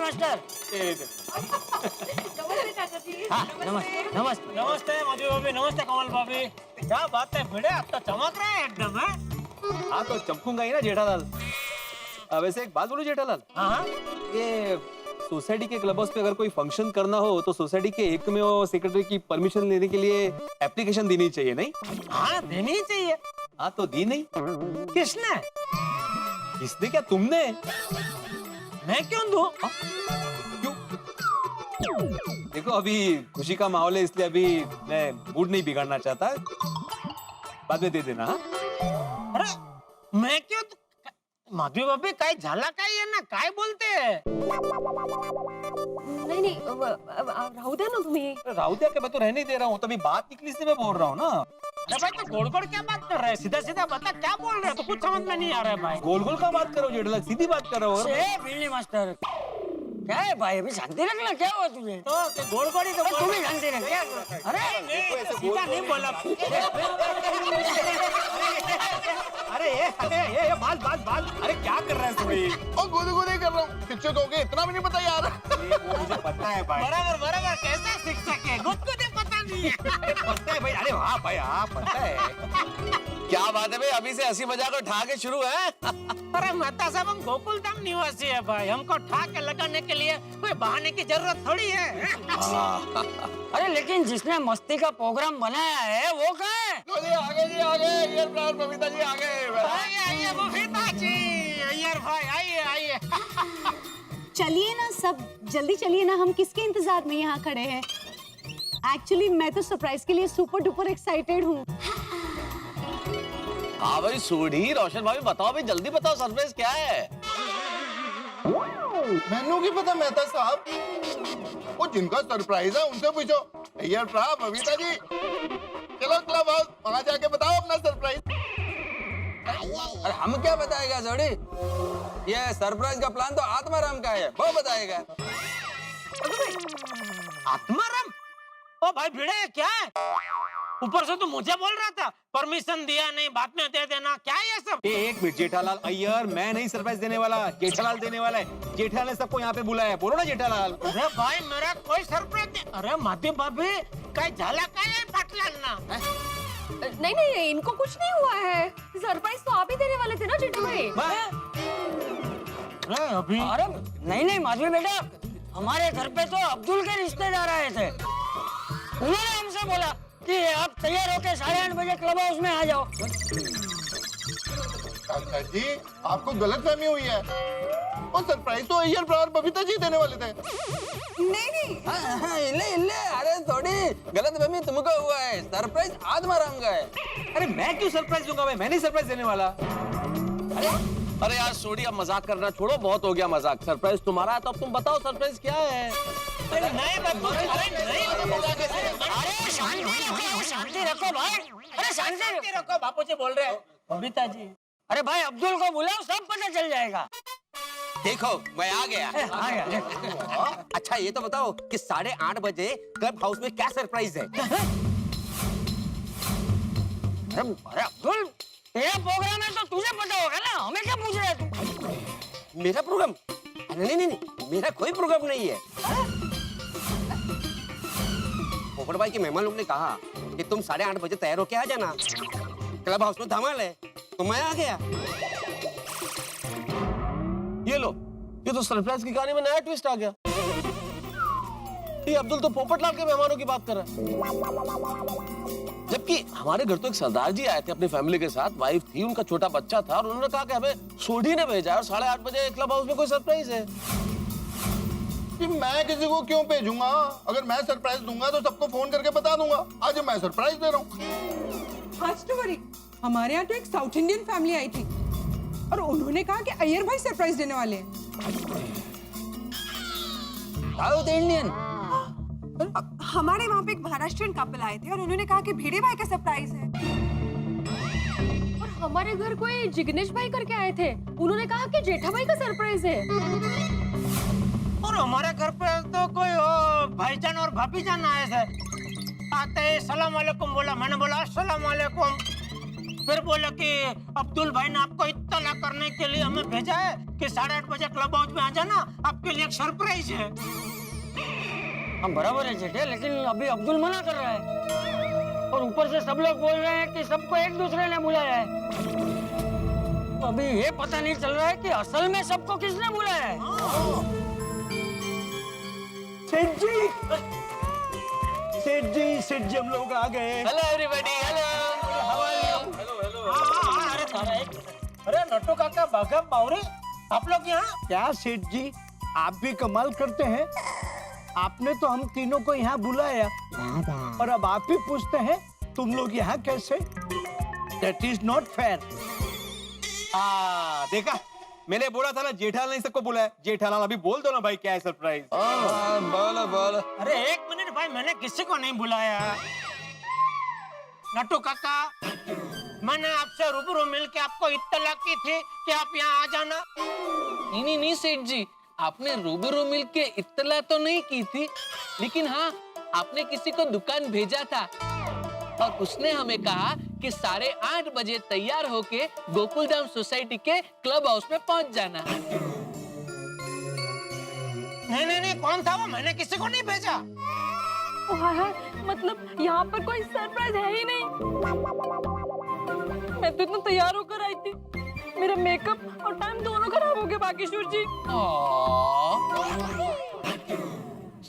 Master. नमस्ते चाचा जी। हाँ, नमस्ते नमस्ते नमस्ते मधु भाभी, नमस्ते कमल भाभी। क्या बात है भिड़े, अब तो चमक रहे हैं एकदम। है हाँ तो चमकूंगा ही ना जेठालाल। वैसे एक बात बोलूं जेठालाल, हाँ ये सोसाइटी के क्लब हाउस पे अगर कोई फंक्शन करना हो तो सोसाइटी के एक में वो सेक्रेटरी की परमिशन लेने के लिए एप्लीकेशन देनी चाहिए नहीं? हाँ, देनी ही चाहिए। हाँ तो दी नहीं। किसने? किसने क्या, तुमने? मैं क्यों दूं? क्यों? देखो अभी खुशी का माहौल है इसलिए अभी मैं मूड नहीं बिगाड़ना चाहता, बाद में दे देना। हाँ अरे मैं क्यों? माधवी भाभी काय झाला काय आहे ना, काय बोलते हैं? नहीं नहीं राहू द्या ना तुम्ही। राहू दिया कि मैं तो रहने दे रहा हूँ, तभी बात निकली इसलिए मैं बोल रहा हूँ ना। अरे भाई तो गोल गोल क्या बात कर रहे हैं? सीधा सीधा बता क्या बोल रहे हैं? तो कुछ समझ में नहीं आ रहा है भाई। गोल गोल का बात करो जेठालाल, सीधी बात कर रहा हूँ। ए बिल्ली मास्टर, क्या है भाई, अभी शांति रखना, क्या हुआ तुझे? तो गोल गोल ही तो तू भी शांति रख। अरे सीधा नहीं बोला। अरे ये बाल अरे क्या कर रहा है सुनी? और गोदी कर रहा हूँ, शिक्षक हो गए इतना भी नहीं पता यार। वो मुझे पता है भाई। बराबर कैसे शिक्षक है, खुद पता नहीं है। पता है भाई, अरे हाँ भाई हाँ पता है। क्या बात है भाई, अभी से हंसी मजाक और ठा के शुरू है। अरे मेहता साहब, हम गोकुल धाम निवासी है भाई, हमको ठा के लगाने के लिए कोई बहाने की जरूरत थोड़ी है। अरे लेकिन जिसने मस्ती का प्रोग्राम बनाया है वो कहाँ है? लो जी आगे ये प्राण बबीता जी आगे। आइए बबीता जी, अय्यर भाई आइए। चलिए ना सब, जल्दी चलिए ना, हम किसके इंतजार में यहाँ खड़े हैं? एक्चुअली मैं तो सरप्राइज के लिए सुपर डुपर एक्साइटेड हूँ। हाँ भाई सोढ़ी, रोशन भाभी बताओ भाई, जल्दी बताओ सरप्राइज क्या है? मैनू की पता मेहता साहब, वो जिनका सरप्राइज है उनसे पूछो। यार प्राण बबीता जी चलो क्लब हाउस, वहां जाके बताओ अपना सरप्राइज। अरे हम क्या बताएगा जोड़ी, ये सरप्राइज का प्लान तो आत्माराम का है, वो बताएगा। आत्माराम? ओ भाई भिड़े क्या है? ऊपर से तो मुझे बोल रहा था परमिशन दिया नहीं, बाद में दे देना, क्या है ये सब? एक मिनट जेठालाल अय्यर, मैं नहीं सरप्राइज देने वाला, जेठालाल देने वाला है। जेठालाल ने सबको यहाँ पे बुलाया है, बोलो ना जेठालाल। अरे भाई मेरा कोई सरप्राइज नहीं। अरे माधवी भाभी काय झाला काय है पाटलांना? नहीं इनको कुछ नहीं हुआ है, सरप्राइज तो आप ही देने वाले थे ना चिट्टू भाई। अरे अभी अरे नहीं माधवी बेटा, हमारे घर पे तो अब्दुल के रिश्तेदार आए थे, उन्होंने हमसे बोला कि आप तैयार होके 8:30 बजे क्लब हाउस में आ जाओ। चाचा जी आपको गलतफहमी हुई है, और सरप्राइज तो अय्यर प्राण बबीता जी देने वाले थे। नहीं हाँ, इल्ले अरे थोड़ी गलतफहमी तुमको हुआ है, सरप्राइज आत्माराम का है। अरे मैं क्यों सरप्राइज दूंगा भाई, मैं नहीं सरप्राइज देने वाला। अरे यार सोढ़ी, अब मजाक करना छोड़ो, बहुत हो गया मजाक। सरप्राइज तुम्हारा है तो अब तुम बताओ सरप्राइज क्या है? नहीं बाबू, अरे नहीं, अरे शांति रखो भाई, अरे शांति रखो, बापू जी बोल रहे हैं। बबीता जी, अरे भाई अब्दुल को बुलाओ, सब पता चल जाएगा। देखो मैं आ गया। आ गया। अच्छा ये तो बताओ कि 8:30 बजे क्लब हाउस में क्या सरप्राइज है? अरे अब्दुल, तेरा प्रोग्राम है तो तुझे पता होगा ना, हमें क्या पूछ रहा है तू? मेरा प्रोग्राम? नहीं, मेरा कोई प्रोग्राम नहीं है। पोपट भाई के मेहमान लोग ने कहा कि तुम 8:30 बजे तैयार होके आ जाना, क्लब हाउस में धमाल है, तो मैं आ गया। ये लो, ये तो सरप्राइज की कहानी में नया ट्विस्ट आ गया। ये अब्दुल तो पोपटलाल के मेहमानों की बात कर रहा है, जबकि हमारे घर तो एक सरदार जी आए थे अपनी फैमिली के साथ, वाइफ थी, उनका छोटा बच्चा था, और उन्होंने कहा कि हमें सोढ़ी ने भेजा है और 8:30 बजे क्लब हाउस में कोई सरप्राइज है। कि मैं किसी को क्यों भेजूंगा? अगर मैं सरप्राइज दूंगा तो सबको फोन करके बता दूंगा आज मैं सरप्राइज दे रहा हूँ। आज तो वरी हमारे यहाँ तो एक साउथ इंडियन फैमिली आई थी और उन्होंने कहा कि अय्यर भाई सरप्राइज देने वाले हैं। South Indian? हमारे वहाँ पे एक महाराष्ट्रियन कपल आए थे और उन्होंने कहा कि भिड़े भाई का सरप्राइज है। और हमारे घर कोई जिग्नेश भाई करके आए थे, उन्होंने कहा कि जेठा भाई का सरप्राइज है। और हमारे घर पे तो कोई भाईजान और भाभी जान आए थे, आते ही सलाम वालेकुम बोला, मैंने बोला अस्सलाम वालेकुम, फिर बोले कि अब्दुल भाई ने आपको इत्तला करने के लिए हमें भेजा है कि 8:30 बजे क्लब हाउस में आ जाना, आपके लिए एक सरप्राइज है। हम बराबर है जेठे, लेकिन अभी अब्दुल मना कर रहा है और ऊपर से सब लोग बोल रहे हैं कि सबको एक दूसरे ने बुलाया है। तो अभी ये पता नहीं चल रहा है कि असल में सबको किसने बुलाया है। सेठ जी हम लोग आ गए। Hello everybody, hello, how are you? अरे नट्टू काका, बाघा बावरे, आप लोग यहाँ? क्या सेठ जी, आप भी कमाल करते हैं। आपने तो हम तीनों को यहाँ बुलाया और अब आप ही पूछते हैं तुम लोग यहाँ कैसे? That is not fair. देखा, मैंने बोला था ना जेठालाल ने सबको बुलाया। जेठालाल अभी बोल दो ना भाई, क्या है सरप्राइज? बोलो बोलो। अरे एक मिनट भाई, मैंने किसी को नहीं बुलाया। नट्टू काका, मैंने आपसे रूबरू मिलके आपको इत्तला की थी कि आप यहाँ आ जाना। नहीं सेठ जी, आपने रूबरू मिलके इत्तला तो नहीं की थी, लेकिन हाँ, आपने किसी को दुकान भेजा था और उसने हमें कहा कि 8:30 बजे तैयार होके गोकुलधाम सोसाइटी के क्लब हाउस में पहुंच जाना। नहीं, कौन था वो? मैंने किसी को नहीं भेजा। मतलब यहाँ पर कोई सरप्राइज है ही नहीं। मैं तो इतना तैयार होकर आई थी, मेरा मेकअप और टाइम दोनों खराब हो गए बागेश्वर जी।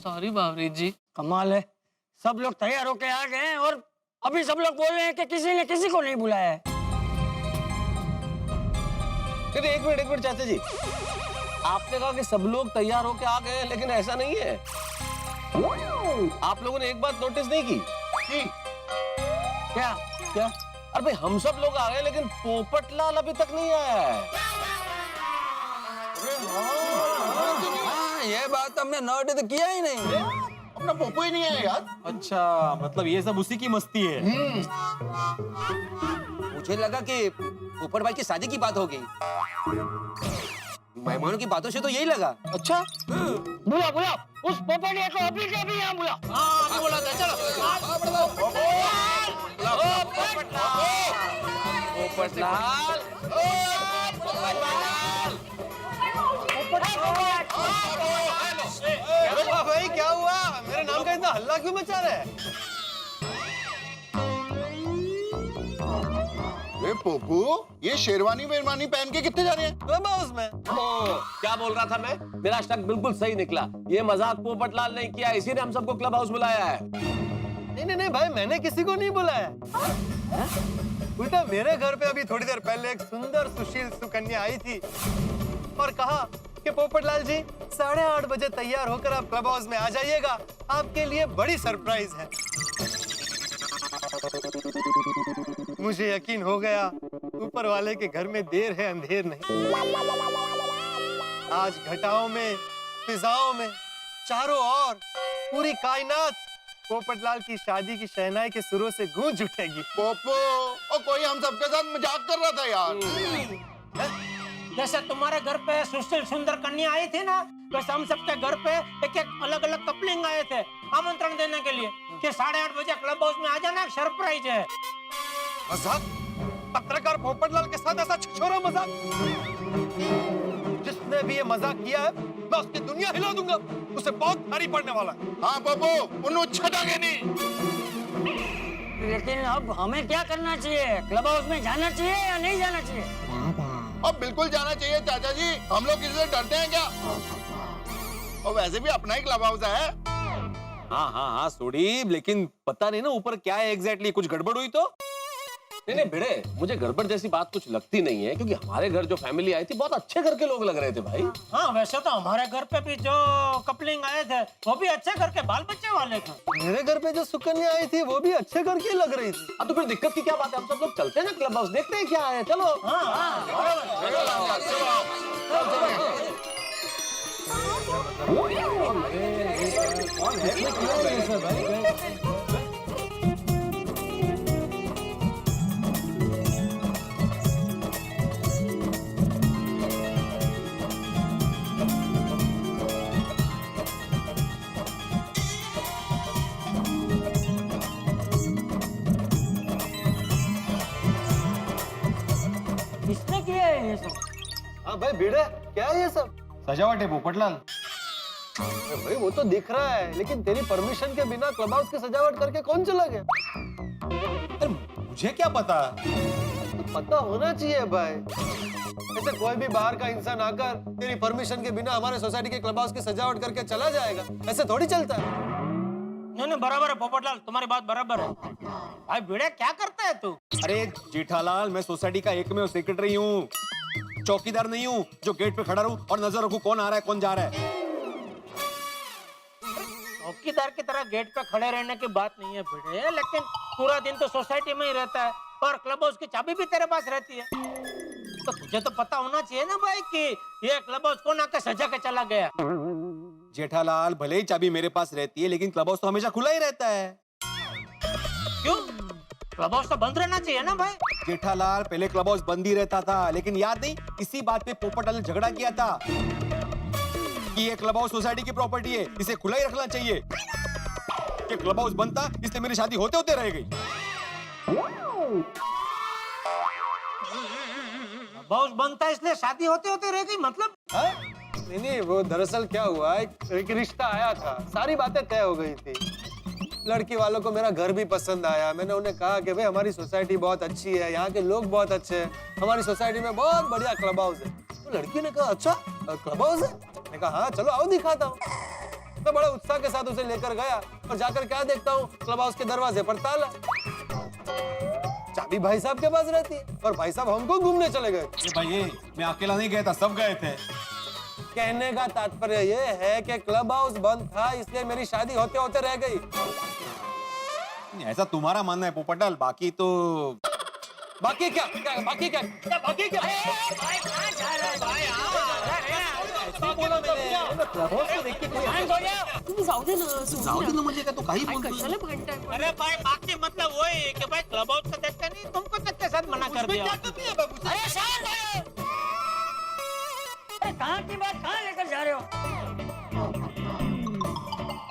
सॉरी बावरी जी। कमाल है, सब लोग तैयार होके आ गए हैं और अभी सब लोग बोल रहे हैं कि किसी ने किसी को नहीं बुलाया है। एक मिनट चाचा जी, आपने कहा कि सब लोग तैयार होके आ गए, लेकिन ऐसा नहीं है। आप लोगों ने एक बात नोटिस नहीं की? क्या? अरे भाई, हम सब लोग आ गए लेकिन पोपटलाल अभी तक नहीं आया है। ये बात हमने नोटिस किया ही नहीं। अपना पोपो ही नहीं है यार। अच्छा, मतलब ये सब उसी की मस्ती है। मुझे लगा कि पोपट भाई की शादी की बात हो गई। मेहमानों की बातों से तो यही लगा। अच्छा, बुला उस पोपटिया को अभी के अभी यहाँ बुला। हाँ, बोला था, चलो। भाई क्या हुआ? मेरे नाम का इतना हल्ला क्यों मचा रहा है? पोपू, ये शेरवानी वेरवानी पहन के कितने जा रहे हैं? क्लब हाउस में। क्या बोल रहा था मैं? मेरा शक बिल्कुल सही निकला। ये मजाक पोपटलाल ने किया, इसी ने हम सबको क्लब हाउस बुलाया है। नहीं भाई, मैंने किसी को नहीं बुलाया। उल्टा मेरे घर पे अभी थोड़ी देर पहले एक सुंदर सुशील सुकन्या आई थी और कहा कि पोपटलाल जी 8:30 बजे तैयार होकर आप क्लब हाउस में आ जाइएगा, आपके लिए बड़ी सरप्राइज है। मुझे यकीन हो गया, ऊपर वाले के घर में देर है अंधेर नहीं। आज घटाओं में, फिजाओं में, चारों ओर पूरी कायनात पोपटलाल की शादी की शहनाई के सुरों से गूंज उठेगी। पोपो, और कोई हम सबके साथ मजाक कर रहा था यार। जैसे तुम्हारे घर पे सुशील सुंदर कन्या आई थी ना, वैसे हम सबके घर पे एक अलग अलग कपलिंग आए थे आमंत्रण देने के लिए कि 8:30 बजे क्लब हाउस में आ जाना, सरप्राइज है। मजाक? पत्रकार पोपटलाल के साथ ऐसा छिछोरा मजाक? जिसने भी ये मजाक किया है, मैं उसकी दुनिया हिला दूंगा। उसे बहुत भारी पड़ने वाला है। हाँ पोपो, उन्होंने छटाके नहीं। लेकिन अब हमें क्या करना चाहिए? क्लब हाउस में जाना चाहिए या नहीं जाना चाहिए? अब बिल्कुल जाना चाहिए चाचा जी। हम लोग किसी से डरते हैं क्या? और वैसे भी अपना ही क्लब हाउस है। हाँ सोडी, लेकिन पता नहीं ना ऊपर क्या है एग्जैक्टली। कुछ गड़बड़ हुई तो? नहीं भिड़े, मुझे गड़बड़ जैसी बात कुछ लगती नहीं है, क्योंकि हमारे घर जो फैमिली आई थी बहुत अच्छे घर के लोग लग रहे थे भाई। हाँ, वैसे तो हमारे घर पे भी जो कपलिंग आए थे वो भी अच्छे घर के बाल बच्चे वाले थे। मेरे घर पे जो सुकन्या आई थी वो भी अच्छे घर की लग रही थी। अब तो फिर दिक्कत की क्या बात है? हम सब लोग चलते हैं ना क्लब हाउस, देखते हैं क्या है। चलो। ये सब? हाँ भाई भिड़े, क्या है ये सब? सजावट है पोपटलाल। अरे भाई वो तो दिख रहा है, लेकिन तेरी परमिशन के बिना क्लब हाउस की सजावट करके कौन चला गया? अरे मुझे क्या पता? तो पता होना चाहिए भाई। ऐसे कोई भी बाहर का इंसान आकर तेरी परमिशन के बिना हमारे सोसाइटी के क्लब हाउस की सजावट करके चला जाएगा? ऐसे थोड़ी चलता है। नहीं बराबर है पोपटलाल, तुम्हारी बात बराबर है। भाई भिड़े क्या करता है तू? अरे जेठालाल, मैं सोसाइटी का एकमेव सेक्रेटरी हूँ, चौकीदार नहीं हूँ जो गेट पे खड़ा रहूं और नजर रखूं कौन आ रहा है कौन जा रहा है। चौकीदार की तरह गेट पे खड़े रहने की बात नहीं है भिड़े, लेकिन पूरा दिन तो सोसाइटी में ही रहता है और क्लब हाउस की चाबी भी तेरे पास रहती है, तो तुझे तो पता होना चाहिए ना भाई कि ये क्लब हाउस कौन आके सजा के चला गया। जेठालाल, भले ही चाबी मेरे पास रहती है लेकिन क्लब हाउस तो हमेशा खुला ही रहता है। क्यों? क्लब हाउस तो बंद रहना चाहिए ना भाई। जेठालाल, पहले क्लब हाउस बंद ही रहता था, लेकिन याद नहीं इसी बात पे पोपटलाल ने झगड़ा किया था कि ये क्लब हाउस सोसाइटी की प्रॉपर्टी है, इसे खुला ही रखना चाहिए। कि क्लब हाउस बंद था इसलिए मेरी शादी होते होते रह गई। क्लब हाउस बंद था इसलिए शादी होते होते रह गई, मतलब? नहीं, वो दरअसल क्या हुआ, एक रिश्ता आया था, सारी बातें तय हो गई थी। लड़की वालों को मेरा घर भी पसंद आया। मैंने उन्हें कहा कि भाई हमारी सोसाइटी बहुत अच्छी है, यहाँ के लोग बहुत अच्छे हैं, हमारी सोसाइटी में बहुत बढ़िया क्लब हाउस है। तो लड़की ने कहा अच्छा क्लब हाउस है? मैंने कहा हाँ चलो आओ दिखाता हूँ। मैं बड़े उत्साह के साथ उसे लेकर गया और जाकर क्या देखता हूँ, क्लब हाउस के दरवाजे पर ताला। चाबी भाई साहब के पास रहती है और भाई साहब हमको घूमने चले गए। भाई मैं अकेला नहीं गया था, सब गए थे। कहने का तात्पर्य ये है कि क्लब हाउस बंद था इसलिए मेरी शादी होते होते रह गई। ऐसा तुम्हारा मानना है पोपटलाल, बाकी तो बाकी क्या बाकी क्या बाकी क्या? भाई कहाँ जा रहा है भाई? बोला मैंने क्लब हाउस को देख के कोई तुम्ही जाऊ दे ना, जाऊ दे ना म्हणजे काय तू काही बोलतोय? कशाला भांडताय पण? अरे भाई बाकी मतलब वही कि भाई क्लब हाउस को देखते नहीं, तुमको किसके साथ मना कर दिया? अरे शांत हो! अरे कहाँ की बात कहाँ लेकर जा रहे हो?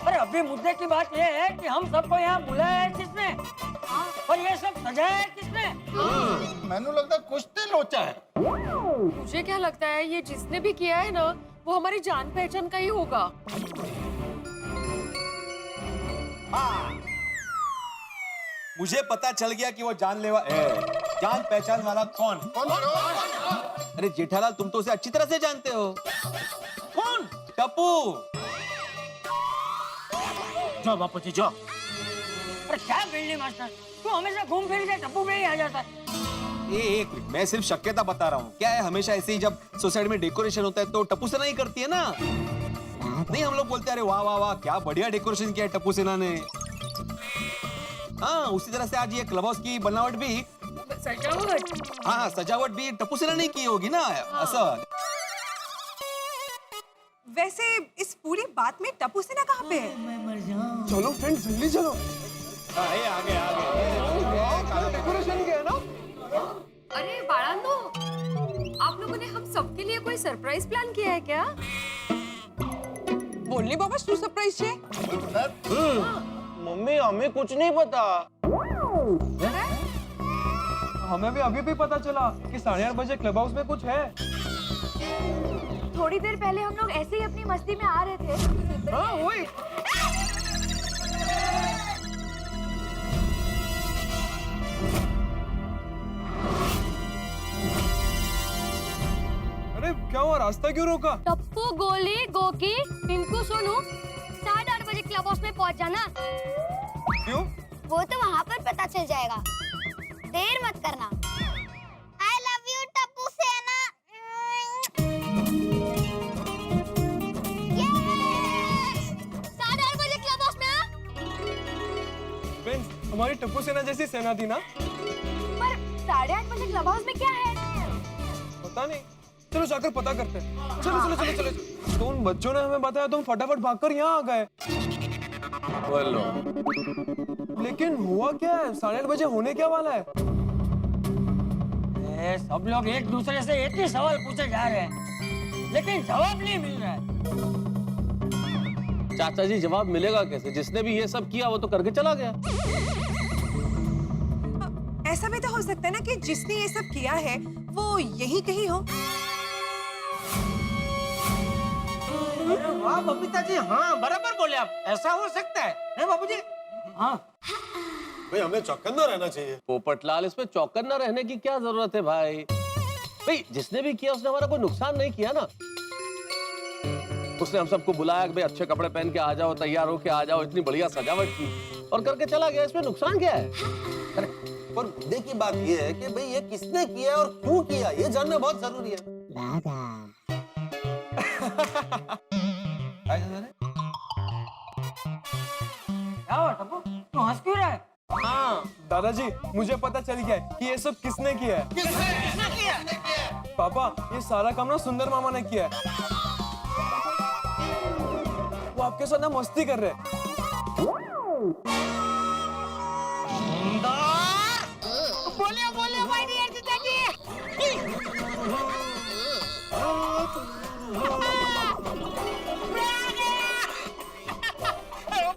अरे अभी मुद्दे की बात ये है कि हम सबको यहाँ बुलाया है किसने, और ये सब सजाया है किसने? मैंने लगता है कुछ तो लोचा है। मुझे क्या लगता है ये जिसने भी किया है ना वो हमारी जान पहचान का ही होगा। मुझे पता चल गया कि वो जानलेवा है। जान पहचान वाला कौन? अरे जेठालाल, तुम तो उसे अच्छी तरह से जानते हो। कौन? टप्पू। जाओ बापू जी जाओ। अरे क्या बिल्ली मास्टर, तू हमेशा घूम फिर के टप्पू पे ही आ जाता है। एक मिनट, मैं सिर्फ शक्यता बता रहा हूँ। क्या है, हमेशा ऐसे ही जब सोसाइटी में डेकोरेशन होता है तो टप्पू सेना ही करती है ना। नहीं, हम लोग बोलते हैं अरे वाह वाह वाह क्या बढ़िया डेकोरेशन किया है टप्पू सेना ने। हाँ, उसी तरह से आज ये क्लब हाउस की बनावट भी, सजावट? हाँ सजावट भी टप्पू सेना ने की होगी ना। ऐसा वैसे इस पूरी बात में टप्पू सेना कहाँ पे है? चलो फ्रेंड्स जल्दी चलो। आगे आगे आगे डेकोरेशन किया ना। अरे बाळांनो, आप लोगों ने हम सबके लिए कोई सरप्राइज प्लान किया है क्या? बोलनी बाबा तू सरप्राइज है? मम्मी हमें कुछ नहीं पता। हमें भी अभी पता चला कि 8:30 बजे क्लब हाउस में कुछ है। थोड़ी देर पहले हम लोग ऐसे ही अपनी मस्ती में आ रहे थे। हाँ वही। अरे क्या हुआ, रास्ता क्यों रोका? टप्पू, गोली, गोकी, पिंकू, सोनू 8:30 बजे क्लब हाउस में पहुंच जाना। क्यों? वो तो वहाँ पर पता चल जाएगा, देर मत करना। I love you टप्पू सेना। 8:30 बजे क्लब हाउस में आ। फ्रेंड्स, हमारी टप्पू सेना जैसी सेना थी ना? पर 8:30 बजे क्लब हाउस में क्या है? पता नहीं, चलो जाकर पता करते हैं। चलो चलो चलो चलो। तो उन बच्चों ने हमें बताया तो हम फटाफट भागकर यहाँ आ गए। लेकिन हुआ क्या है? 8:30 बजे होने क्या वाला है? सब लोग एक दूसरे से एक ही सवाल पूछे जा रहे हैं, लेकिन जवाब नहीं मिल रहा है। चाचा जी जवाब मिलेगा कैसे? जिसने भी ये सब किया वो तो करके चला गया। ऐसा भी तो हो सकता है ना कि जिसने ये सब किया है वो यही कहीं हो। अरे वाह बबीता जी, हाँ बराबर बोले आप, ऐसा हो सकता है बाबूजी? हाँ भाई हमें चौकन्ना रहना चाहिए। पोपटलाल, इसमें चौकन्ना रहने की क्या जरूरत है भाई? भाई जिसने भी किया उसने हमारा कोई नुकसान नहीं किया ना। उसने हम सबको बुलाया कि भाई अच्छे कपड़े पहन के आ जाओ, तैयार होके आ जाओ, इतनी बढ़िया सजावट की और करके चला गया। इसमें नुकसान क्या है? अरे पर मुद्दे की बात ये है कि भाई ये किसने किया और क्यों किया, ये जानना बहुत जरूरी है। क्या हुआ टप्पू, तू हंस क्यों रहा है? हाँ दादाजी, मुझे पता चल गया है कि ये सब किसने किया है। किसने किया? पापा, ये सारा काम ना सुंदर मामा ने किया है। वो आपके साथ ना मस्ती कर रहे हैं। बोलिए बोलिए भाई डियर जीजाजी।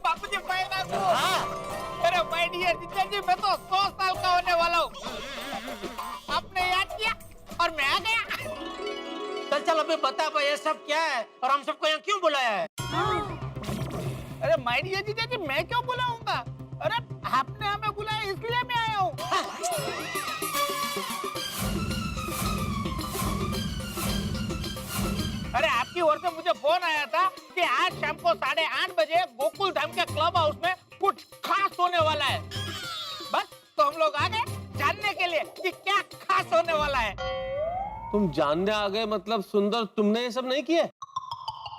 बापूजी फायदा को। अरे भाई डियर जीजाजी, मैं तो 100 साल का होने वाला हूँ। आपने याद किया और मैं आ गया। चल चल अभी बता भाई ये सब क्या है और हम सबको यहाँ क्यों बुलाया है? अरे माय डियर जीजाजी, मैं क्यों बुलाऊंगा? अरे आपने हमें बुलाया इसलिए मैं आया हूँ। अरे आपकी ओर से मुझे फोन आया था कि आज शाम को 8:30 बजे गोकुल धाम के क्लब हाउस में कुछ खास होने वाला है। बस तो हम लोग आ गए जानने के लिए कि क्या खास होने वाला है। तुम जानने आ गए मतलब सुंदर, तुमने ये सब नहीं किया?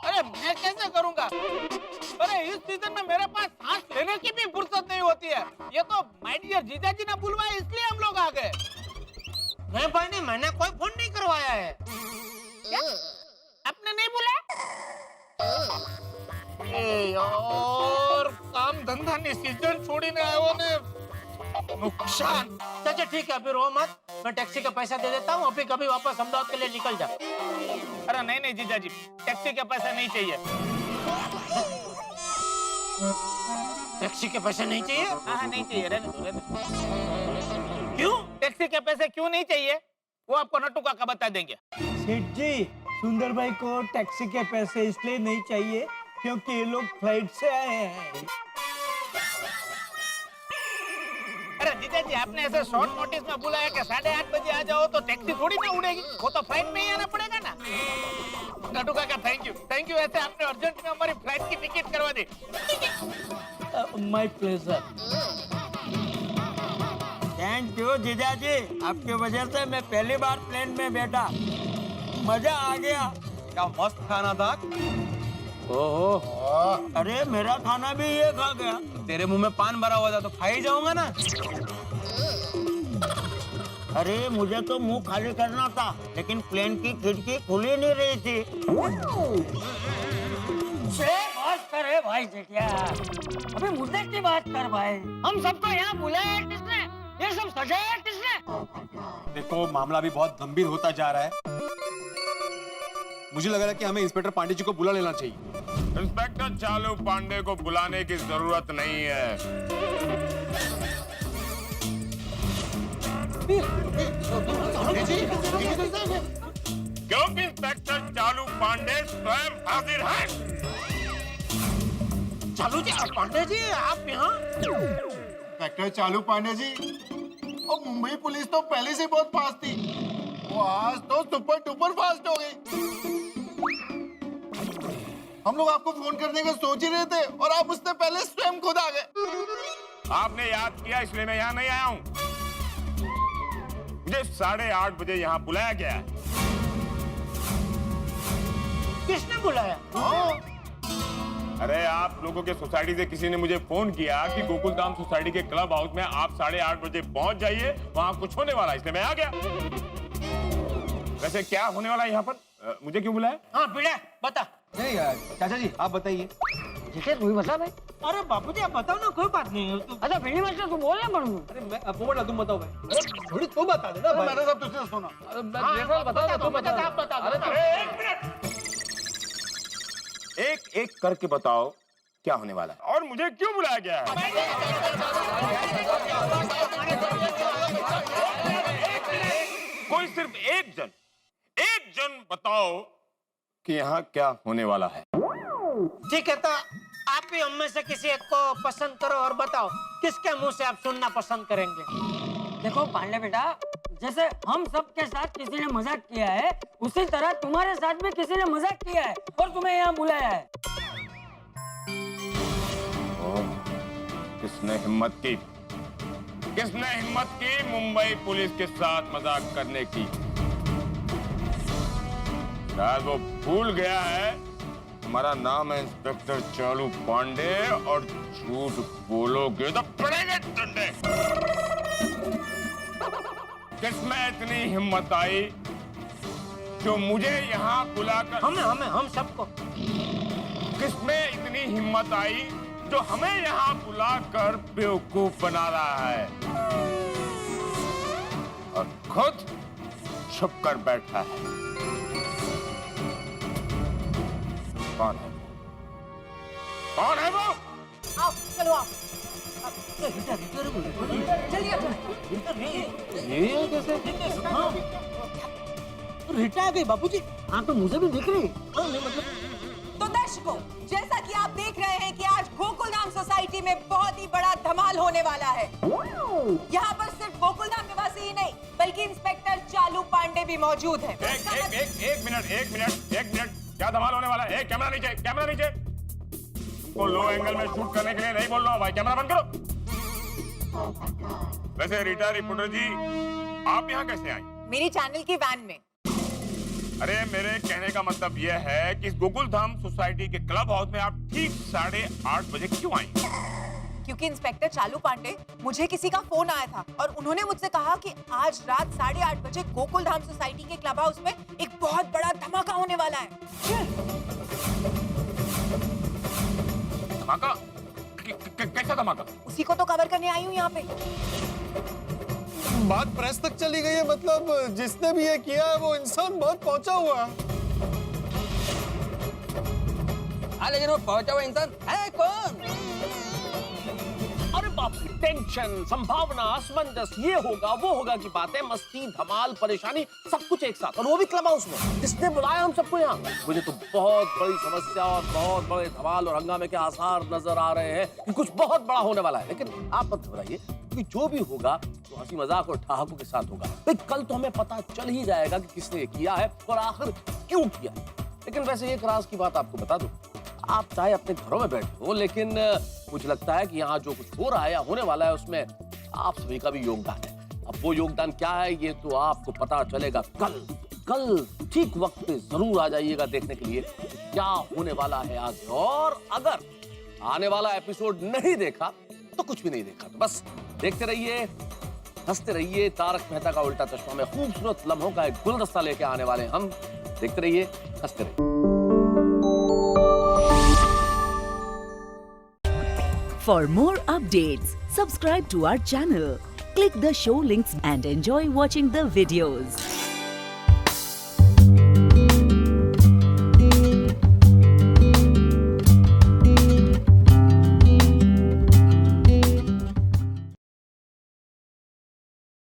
अरे मैं कैसे करूंगा? अरे इस सीजन में मेरे पास सांस लेने की भी फुर्सत नहीं होती है। ये तो माय डियर जीजाजी ने बुलवाया इसलिए हम लोग आ गए। नहीं भाई नहीं, मैंने कोई फोन नहीं करवाया है। क्या? आपने नहीं बुलाया? और काम धंधा नहीं, सीजन छोड़ी ने आयो ने नुकसान। अच्छा ठीक है, अभी रो मत, मैं टैक्सी का पैसा दे देता हूँ, अभी कभी वापस अहमदाबाद के लिए निकल जा। अरे नहीं नहीं जीजाजी, टैक्सी के पैसे नहीं चाहिए। टैक्सी के पैसे नहीं चाहिए? हाँ नहीं चाहिए, रहने दो, रहने दो। क्यों टैक्सी के पैसे क्यों नहीं चाहिए? वो आपको नट्टू काका बता देंगे। सेठ जी, सुंदर भाई को टैक्सी के पैसे इसलिए नहीं चाहिए क्योंकि ये लोग फ्लाइट से आए हैं। अरे जीजाजी, आपने ऐसे शॉर्ट नोटिस में बुलाया कि 8:30 बजे आ जाओ तो टैक्सी थोड़ी ना उड़ेगी, वो तो फ्लाइट में ही आना पड़ेगा ना। नट्टू काका थैंक यू, ऐसे आपने अर्जेंट में हमारी फ्लाइट की टिकट करवा दी। My pleasure. थैंक यू जीजाजी, आपकी वजह से मैं पहली बार प्लेन में बैठा, मजा आ गया। क्या मस्त खाना था। ओहो, अरे मेरा खाना भी ये खा गया। तेरे मुंह में पान भरा हुआ था तो खा ही जाऊंगा ना। अरे मुझे तो मुंह खाली करना था, लेकिन प्लेन की खिड़की खुली नहीं रही थी। बात कर भाई जेठिया, अबे मुद्दे की बात कर भाई। हम सबको यहाँ बुलाया किसने? ये सब सजाया किसने? देखो मामला भी बहुत गंभीर होता जा रहा है। मुझे लग रहा है कि हमें इंस्पेक्टर पांडे जी को बुला लेना चाहिए। इंस्पेक्टर चालू पांडे को बुलाने की जरूरत नहीं है। क्योंकि इंस्पेक्टर चालू पांडे स्वयं हाजिर है। चालू जी, पांडे जी आप यहाँ? इंस्पेक्टर चालू पांडे जी, और मुंबई पुलिस तो पहले से बहुत फास्ट थी, वो आज तो सुपर डुपर फास्ट हो गई। हम लोग आपको फोन करने का सोच ही रहे थे और आप उससे पहले स्वयं खुद आ गए। आपने याद किया इसलिए मैं यहाँ नहीं आया हूँ। मुझे 8:30 बजे यहाँ बुलाया गया है। किसने बुलाया? अरे आप लोगों के सोसाइटी से किसी ने मुझे फोन किया कि गोकुलधाम सोसाइटी के क्लब हाउस में आप 8:30 बजे पहुंच जाइए, वहाँ कुछ होने वाला है, इसलिए मैं आ गया। वैसे क्या होने वाला है यहाँ पर? मुझे क्यों बुलाया? हाँ बिड़ा बता। नहीं यार, चाचा जी आप बताइए। ठीक है, तू ही बता भाई। अरे बापूजी आप बताओ ना, कोई बात नहीं है। अच्छा बिल्ली मास्टर तू बोल ना पड़ू। अरे मैं पोपटलाल तुम बताओ भाई। अरे थोड़ी तो बता देना भाई। मैंने सब तुझसे सुना। अरे मैं जेठा बता दे, तू बता। आप बता दो। एक एक करके बताओ क्या होने वाला है और मुझे क्यों बुलाया गया है? कोई सिर्फ एक जन बताओ कि यहाँ क्या होने वाला है। ठीक है, तो आप ही हम में से किसी एक को पसंद करो और बताओ किसके मुंह से आप सुनना पसंद करेंगे। देखो पांडे बेटा, जैसे हम सब के साथ किसी ने मजाक किया है, उसी तरह तुम्हारे साथ भी किसी ने मजाक किया है और तुम्हें यहाँ बुलाया है। किसने हिम्मत की मुंबई पुलिस के साथ मजाक करने की? शायद वो भूल गया है हमारा नाम है इंस्पेक्टर चालू पांडे और झूठ बोलोगे तो पड़ेंगे डंडे। किसमें इतनी हिम्मत आई जो मुझे यहाँ बुलाकर हम सबको। किसमें इतनी हिम्मत आई जो हमें यहाँ बुलाकर बेवकूफ बना रहा है और खुद छुप कर बैठा है? कौन है वो? आओ, चलो आओ। ये कैसे? रीटा आ गई बापूजी। हाँ तो मुझे भी दिख रही। तो दर्शकों, जैसा कि आप देख रहे हैं कि आज गोकुलधाम सोसाइटी में बहुत ही बड़ा धमाल होने वाला है। यहाँ पर सिर्फ गोकुलधाम निवासी ही नहीं बल्कि इंस्पेक्टर चालू पांडे भी मौजूद है। एक मिनट, क्या धमाल होने वाला है? कैमरा नीचे। तुमको लो एंगल में शूट करने के लिए नहीं बोल रहा हूँ भाई, कैमरा बंद करो। वैसे रीटा रिपोर्टर जी, आप यहाँ कैसे आई? मेरी चैनल की वैन में। अरे मेरे कहने का मतलब यह है कि इस गोकुलधाम सोसाइटी के क्लब हाउस में आप ठीक 8:30 बजे क्यों आई? क्योंकि इंस्पेक्टर चालू पांडे, मुझे किसी का फोन आया था और उन्होंने मुझसे कहा कि आज रात 8:30 बजे गोकुलधाम सोसाइटी के क्लब हाउस में एक बहुत बड़ा धमाका होने वाला है। धमाका? कैसा धमाका? उसी को तो कवर करने आई हूँ यहाँ पे। बात प्रेस तक चली गई है, मतलब जिसने भी ये किया है वो इंसान बहुत पहुंचा हुआ है। हाँ, लेकिन वो पहुंचा हुआ इंसान है कौन? अरे बाप रे, टेंशन, संभावना, असमंजस, ये होगा वो होगा की बातें, मस्ती, धमाल, परेशानी, सब कुछ एक साथ, और वो भी क्लब हाउस में। किसने बुलाया हम सबको यहाँ? मुझे तो बहुत बड़ी समस्या और बहुत बड़े धमाल और हंगामे के आसार नजर आ रहे हैं कि कुछ बहुत बड़ा होने वाला है। लेकिन आप मत घबराइए, क्योंकि जो भी होगा तो हंसी मजाक और ठहाकों के साथ होगा। भाई कल तो हमें पता चल ही जाएगा कि किसने किया है और आखिर क्यों किया है। लेकिन वैसे एक राज की बात आपको बता दूं, आप चाहे अपने घरों में बैठे हो, लेकिन मुझे लगता है कि यहाँ जो कुछ हो रहा है या होने वाला है उसमें आप सभी का भी योगदान है। अब वो योगदान क्या है ये तो आपको पता चलेगा कल ठीक वक्त पे जरूर आ जाइएगा देखने के लिए क्या होने वाला है आगे। और अगर आने वाला एपिसोड नहीं देखा तो कुछ भी नहीं देखा, तो बस देखते रहिए, हंसते रहिए। तारक मेहता का उल्टा चश्मा में खूबसूरत लम्हों का एक गुलदस्ता लेके आने वाले हम। देखते रहिए, हंसते रहिए। For more updates, subscribe to our channel, click the show links and enjoy watching the videos.